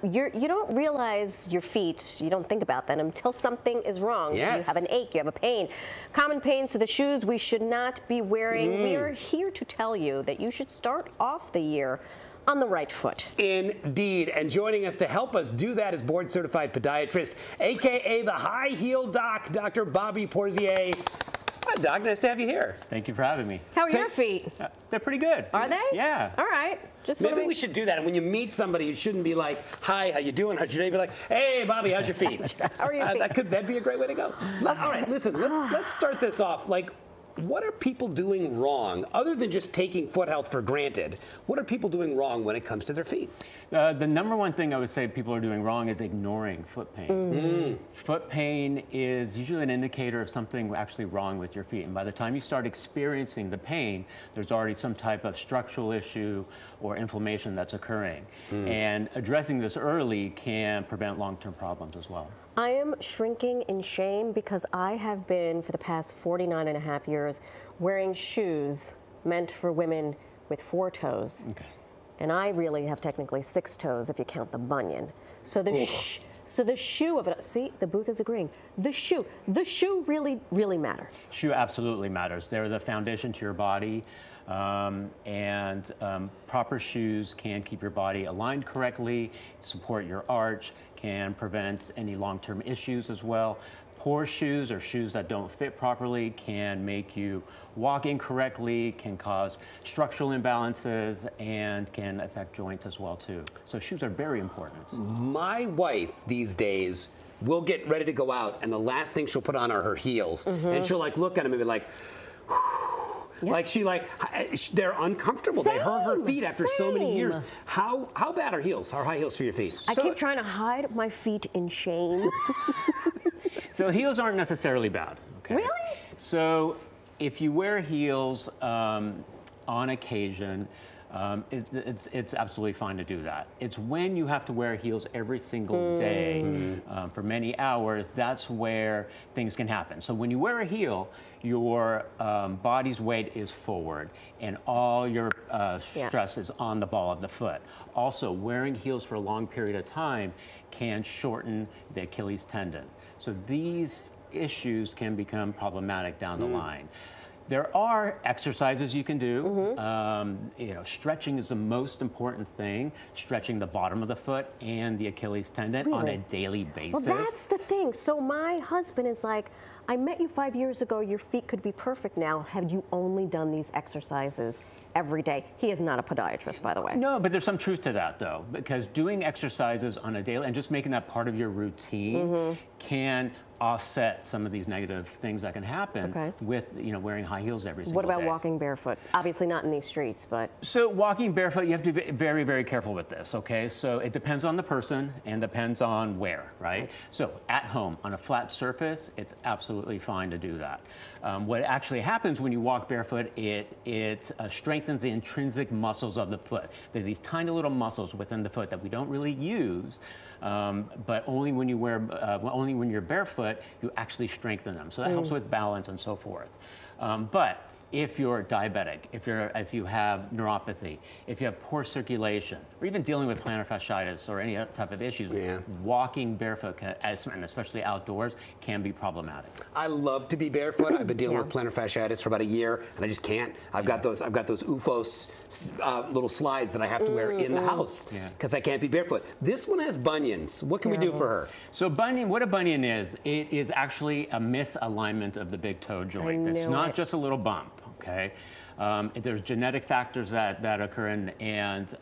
You don't realize your feet, you don't think about that until something is wrong. Yes. So you have an ache, you have a pain. Common pains to the shoes we should not be wearing. We are here to tell you that you should start off the year on the right foot. Indeed. And joining us to help us do that is board-certified podiatrist, a.k.a. the high heel doc, Dr. Bobby Pourziaee. Hi, Doc. Nice to have you here. Thank you for having me. How are your feet? They're pretty good. Are they? Yeah. All right. Just Maybe we should do that. And when you meet somebody, you shouldn't be like, "Hi, how you doing? How's your day?" Be like, "Hey, Bobby, how's your feet?" How are your feet? That'd be a great way to go. All right, listen. Let's start this off. Like, what are people doing wrong, other than just taking foot health for granted? What are people doing wrong when it comes to their feet? The number one thing I would say people are doing wrong is ignoring foot pain. Foot pain is usually an indicator of something actually wrong with your feet. And by the time you start experiencing the pain, there's already some type of structural issue or inflammation that's occurring. And addressing this early can prevent long-term problems as well. I am shrinking in shame because I have been, for the past 49 and a half years, wearing shoes meant for women with 4 toes. Okay. And I really have technically 6 toes if you count the bunion. So the shoe of it, see, the booth is agreeing. The shoe really matters. Shoe absolutely matters. They're the foundation to your body. Proper shoes can keep your body aligned correctly, support your arch, can prevent any long-term issues as well. Poor shoes or shoes that don't fit properly can make you walk incorrectly, can cause structural imbalances, and can affect joints as well too. So shoes are very important. My wife these days will get ready to go out, and the last thing she'll put on are her heels, and she'll like look at them and be like, they're uncomfortable. They hurt her feet after so many years. How bad are heels? How are high heels for your feet? I keep trying to hide my feet in shame. So heels aren't necessarily bad. Okay? Really? So if you wear heels on occasion, it's absolutely fine to do that. It's when you have to wear heels every single day for many hours, that's where things can happen. So when you wear a heel, your body's weight is forward and all your stress is on the ball of the foot. Also, wearing heels for a long period of time can shorten the Achilles tendon. So these issues can become problematic down the line. There are exercises you can do. Stretching is the most important thing. Stretching the bottom of the foot and the Achilles tendon on a daily basis. Well, that's the thing. So my husband is like, I met you 5 years ago. Your feet could be perfect now. Have you only done these exercises every day? He is not a podiatrist, by the way. No, but there's some truth to that, though, because doing exercises on a daily and just making that part of your routine can offset some of these negative things that can happen with wearing high heels every single day. What about walking barefoot? Obviously not in these streets, but... So walking barefoot, you have to be very, very careful with this, okay? So it depends on the person and depends on where, right? So at home, on a flat surface, it's absolutely fine to do that. What actually happens when you walk barefoot, it strengthens the intrinsic muscles of the foot. There are these tiny little muscles within the foot that we don't really use, but only when you're barefoot, you actually strengthen them. So that helps with balance and so forth. But if you're diabetic, if you have neuropathy, if you have poor circulation, or even dealing with plantar fasciitis or any other type of issues, walking barefoot, and especially outdoors, can be problematic. I love to be barefoot. I've been dealing with plantar fasciitis for about a year, and I just can't. I've got those UFOs little slides that I have to wear in the house because I can't be barefoot. This one has bunions. What can we do for her? So what a bunion is, it is actually a misalignment of the big toe joint. It's not just a little bump. Okay, there's genetic factors that occur, and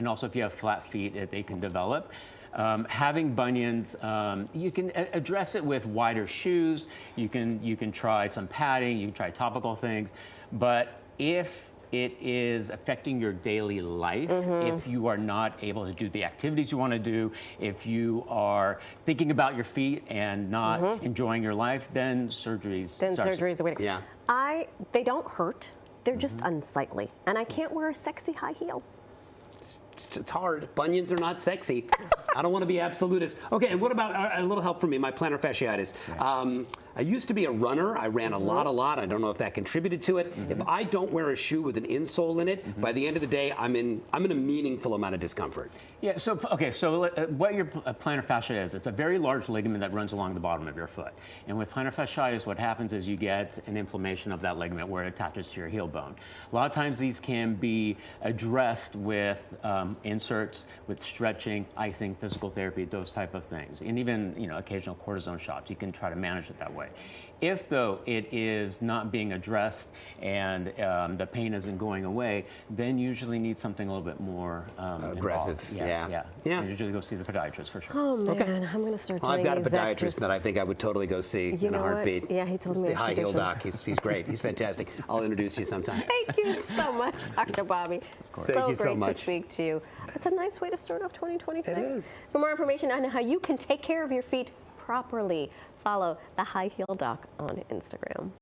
also if you have flat feet, they can develop. Having bunions, you can address it with wider shoes. You can try some padding. You can try topical things, but if it is affecting your daily life, if you are not able to do the activities you want to do, if you are thinking about your feet and not enjoying your life, then surgery is the way to go. Yeah. They don't hurt. They're just unsightly. And I can't wear a sexy high heel. it's hard. Bunions are not sexy. I don't want to be absolutist. Okay, and what about a little help from me, my plantar fasciitis? I used to be a runner. I ran a lot. I don't know if that contributed to it. If I don't wear a shoe with an insole in it, by the end of the day, I'm in a meaningful amount of discomfort. Yeah, so what your plantar fascia is, it's a very large ligament that runs along the bottom of your foot. And with plantar fasciitis, what happens is you get an inflammation of that ligament where it attaches to your heel bone. A lot of times these can be addressed with inserts, with stretching, icing, physical therapy, those type of things. And even, occasional cortisone shots, you can try to manage it that way. If, though, it is not being addressed and the pain isn't going away, then usually need something a little bit more aggressive. Involved. Yeah. You usually go see the podiatrist for sure. Oh, man, I'm going to start doing I've got a these podiatrist exercises. that I think I would totally go see in a heartbeat. What? Yeah, he told me the I should do high heel some. doc. He's great. He's fantastic. I'll introduce you sometime. Thank you so much, Dr. Bobby. Thank you so great much. to speak to you. It's a nice way to start off 2026. It is. For more information on how you can take care of your feet properly, follow the High Heel Doc on Instagram.